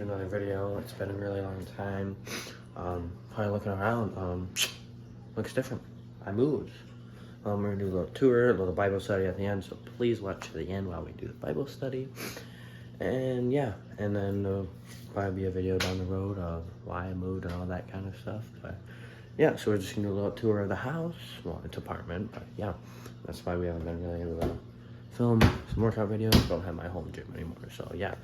Another video. It's been a really long time. Probably looking around. Looks different. I moved. We're gonna do a little tour, a little Bible study at the end. So please watch to the end while we do the Bible study. And yeah, and then probably be a video down the road of why I moved and all that kind of stuff. But yeah, so we're just gonna do a little tour of the house. Well, it's apartment, but yeah, that's why we haven't been really able to film some workout videos. Don't have my home gym anymore. So yeah.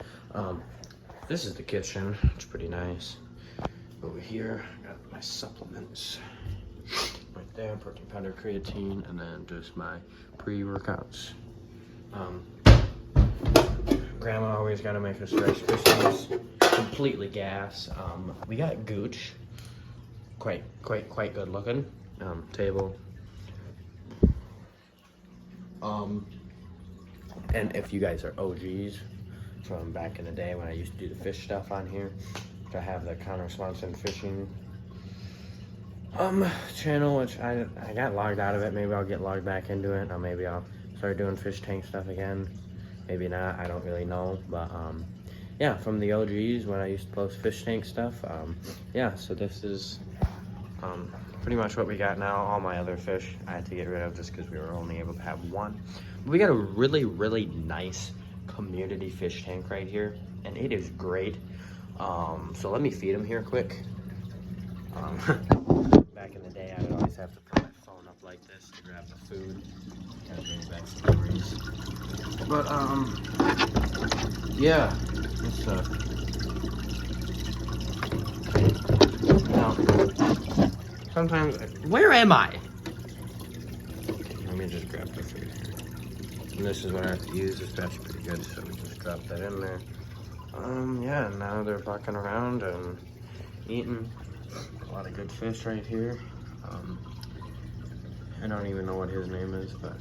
This is the kitchen. It's pretty nice. Over here, I got my supplements. Right there, protein powder, creatine, and then just my pre-workouts. Grandma always gotta make us Rice Krispies. Completely gas. We got Gooch. Quite good looking. Table. And if you guys are OGs from back in the day when I used to do the fish stuff on here, to have the Connor Swanson fishing channel, which I got logged out of it. Maybe I'll get logged back into it, or maybe I'll start doing fish tank stuff again. Maybe not, I don't really know. But yeah, from the OGs when I used to post fish tank stuff. Yeah, so this is pretty much what we got now. All my other fish I had to get rid of just because we were only able to have one. But we got a really nice community fish tank right here, and it is great. So let me feed him here quick. Back in the day, I would always have to put my phone up like this to grab the food. Kind of brings back some memories. But yeah, it's sometimes. Where am I? Let me just grab the food here. And this is what I have to use. This batch is pretty good, so we just drop that in there. Yeah, now they're bucking around and eating. A lot of good fish right here. I don't even know what his name is, but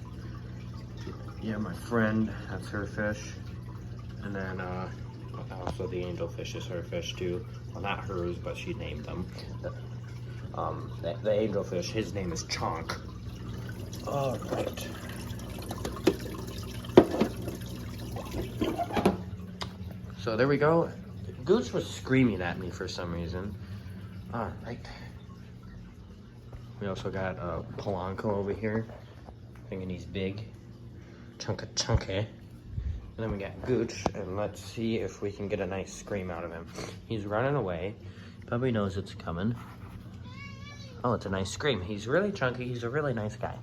yeah, my friend, that's her fish. And then also the angelfish is her fish too. Well, not hers, but she named them. The angelfish, his name is Chonk. All right. So there we go. Gooch was screaming at me for some reason. All right. We also got Polanco over here. Thinking he's big. Chunky. And then we got Gooch, and let's see if we can get a nice scream out of him. He's running away. Probably knows it's coming. Oh, it's a nice scream. He's really chunky. He's a really nice guy.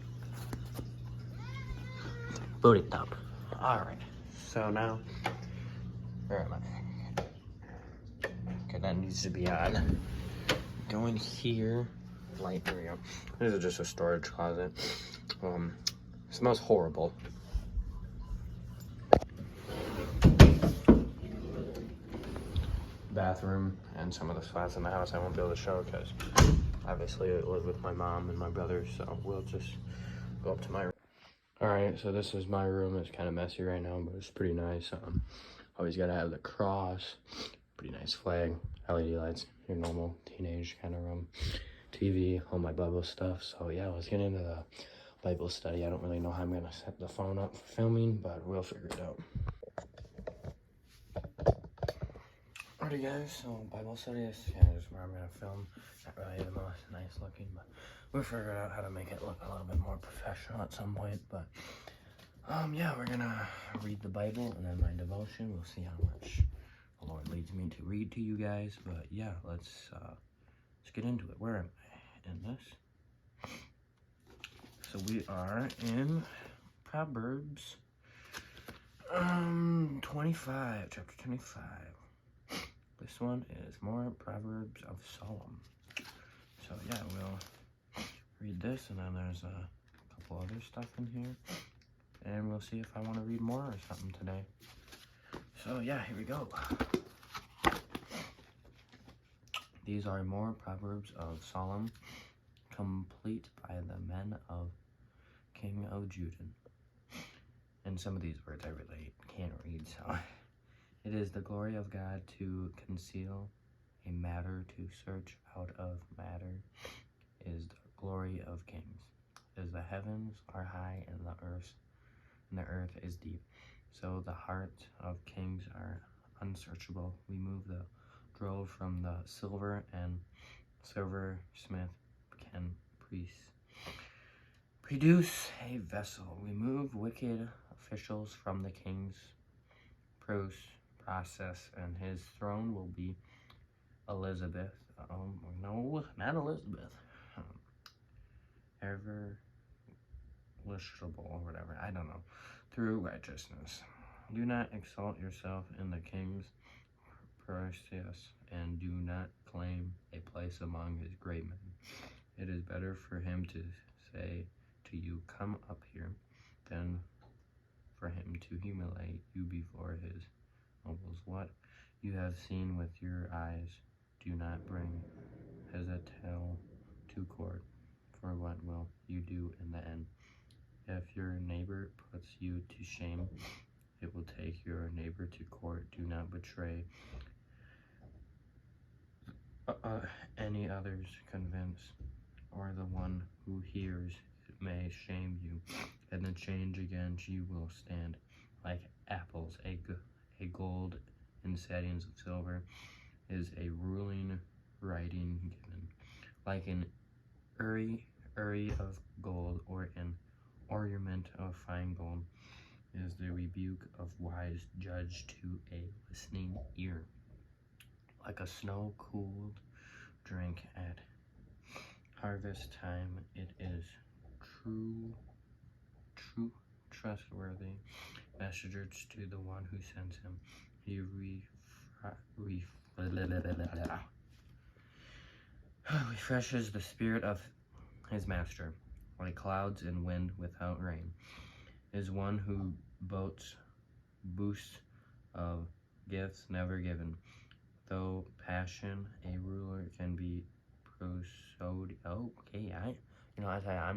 Booty thump. All right. So now, where am I? Okay, that needs to be on. Go in here. Light, there we go. This is just a storage closet. It smells horrible. Bathroom and some of the spots in the house I won't be able to show because obviously I live with my mom and my brother, so we'll just go up to my room. All right, so this is my room. It's kind of messy right now, but it's pretty nice. Always gotta have the cross. Pretty nice flag, LED lights, your normal teenage kind of room. TV, all my Bible stuff. So yeah, let's get into the Bible study. I don't really know how I'm gonna set the phone up for filming, but we'll figure it out. Alrighty guys, so Bible study is where I'm gonna film. Not really the most nice looking, but we'll figure out how to make it look a little bit more professional at some point. But yeah, we're gonna read the Bible and then my devotion. We'll see how much the Lord leads me to read to you guys. But yeah, let's get into it. Where am I in this? So we are in Proverbs 25, chapter 25. This one is more Proverbs of Solomon. So yeah, we'll read this, and then there's a couple other stuff in here. And we'll see if I want to read more or something today. So yeah, here we go. These are more Proverbs of Solomon, complete by the men of King of Judah. And some of these words I really can't read, so. It is the glory of God to conceal a matter, to search out of matter is the glory of kings. As the heavens are high and the earth is deep, so the heart of kings are unsearchable. We move the grow from the silver, and silversmith can produce a vessel. Remove wicked officials from the king's process, and his throne will be Elizabeth. No, not Elizabeth. Ever listable or whatever. I don't know. Through righteousness. Do not exalt yourself in the king's process, and do not claim a place among his great men. It is better for him to say to you, "Come up here," than for him to humiliate you before his nobles. What you have seen with your eyes, do not bring Hezekiah to court, for what will you do in the end? If your neighbor puts you to shame, it will take your neighbor to court. Do not betray any others convince, or the one who hears it may shame you, and the change against you will stand like apples. A gold in settings of silver is a ruling writing given, like an uri of gold, or an ornament of fine gold is the rebuke of wise judge to a listening ear. Like a snow-cooled drink at harvest time, it is trustworthy messengers to the one who sends him. He refreshes the spirit of his master, like clouds and wind without rain. Is one who boasts of gifts never given. Though passion, a ruler can be persuaded. Okay, I'm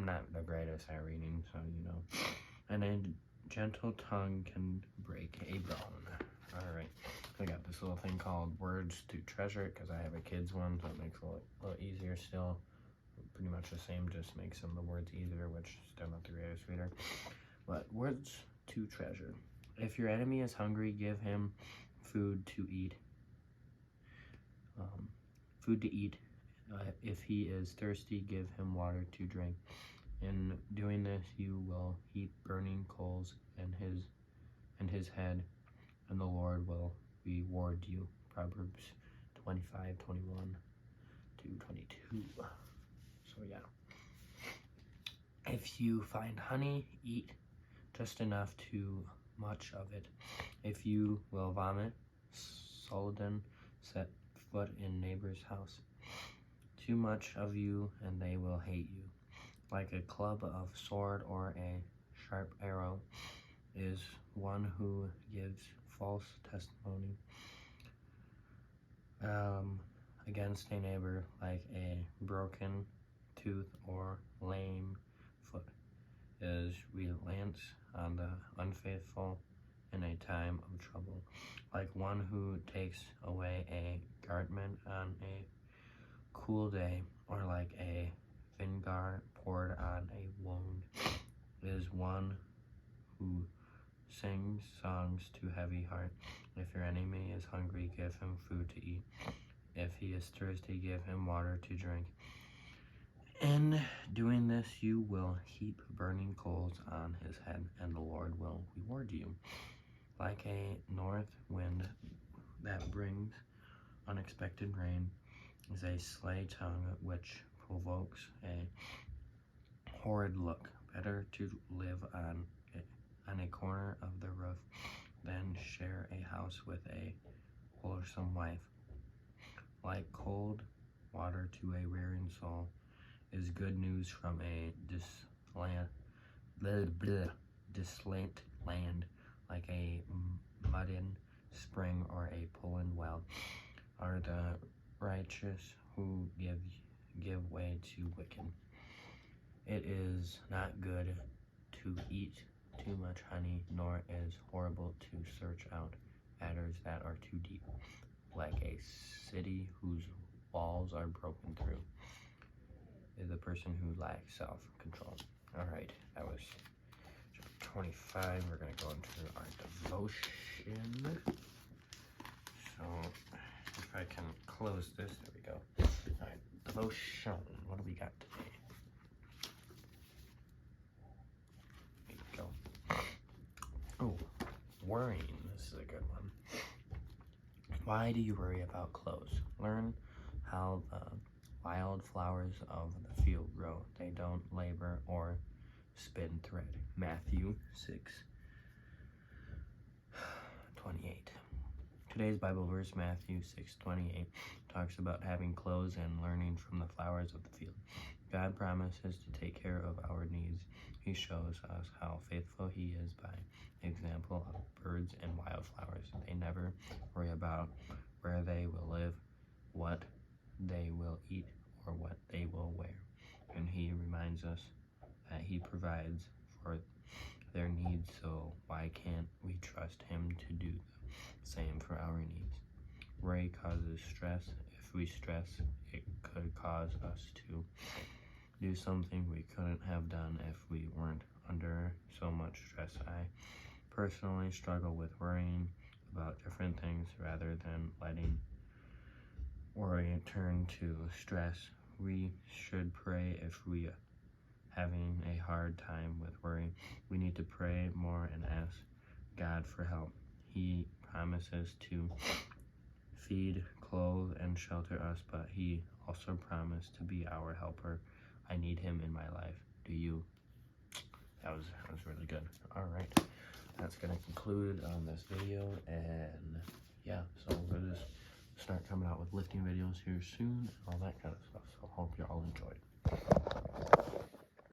not the greatest at reading, so and a gentle tongue can break a bone. All right, I got this little thing called Words to Treasure because I have a kids one, so it makes it a little easier still. Pretty much the same, just makes some of the words easier, which still not the greatest reader. But words to treasure. If your enemy is hungry, give him food to eat. If he is thirsty, give him water to drink. In doing this, you will heap burning coals in his head, and the Lord will reward you. Proverbs 25:21-22. So yeah. If you find honey, eat just enough, too much of it. If you will vomit, Solomon set foot in neighbor's house. Too much of you, and they will hate you. Like a club of sword or a sharp arrow is one who gives false testimony against a neighbor, like a broken tooth or lame foot is relents on the unfaithful in a time of trouble, like one who takes away a garment on a cool day, or like a vinegar poured on a wound, is one who sings songs to heavy heart. If your enemy is hungry, give him food to eat. If he is thirsty, give him water to drink. In doing this, you will heap burning coals on his head, and the Lord will reward you. Like a north wind that brings unexpected rain is a sly tongue which provokes a horrid look. Better to live on a corner of the roof than share a house with a wholesome wife. Like cold water to a weary soul is good news from a desolate land, like a muddied spring or a pooling well, are the righteous who give way to wicked. It is not good to eat too much honey, nor is horrible to search out matters that are too deep, like a city whose walls are broken through is the person who lacks self-control. All right, that was chapter 25. We're going to go into our devotion. So, if I can close this. There we go. All right, devotion. What do we got today? There we go. Oh, worrying. This is a good one. Why do you worry about clothes? Learn how the wild flowers of the field grow. They don't labor or spin thread. Matthew 6:28. Today's Bible verse, Matthew 6:28, talks about having clothes and learning from the flowers of the field. God promises to take care of our needs. He shows us how faithful He is by example of birds and wildflowers. They never worry about where they will live, what they will eat, or what they will wear. And He reminds us that He provides for their needs, so why can't we trust Him to do the same for our needs? Worry causes stress. If we stress, it could cause us to do something we couldn't have done if we weren't under so much stress. I personally struggle with worrying about different things rather than letting worry turn to stress. We should pray if we having a hard time with worry. We need to pray more and ask God for help. He promises to feed, clothe, and shelter us, but He also promised to be our helper. I need Him in my life. Do you? That was really good. All right, that's gonna conclude this video, and yeah, so we're gonna just start coming out with lifting videos here soon, and all that kind of stuff. So hope you all enjoyed.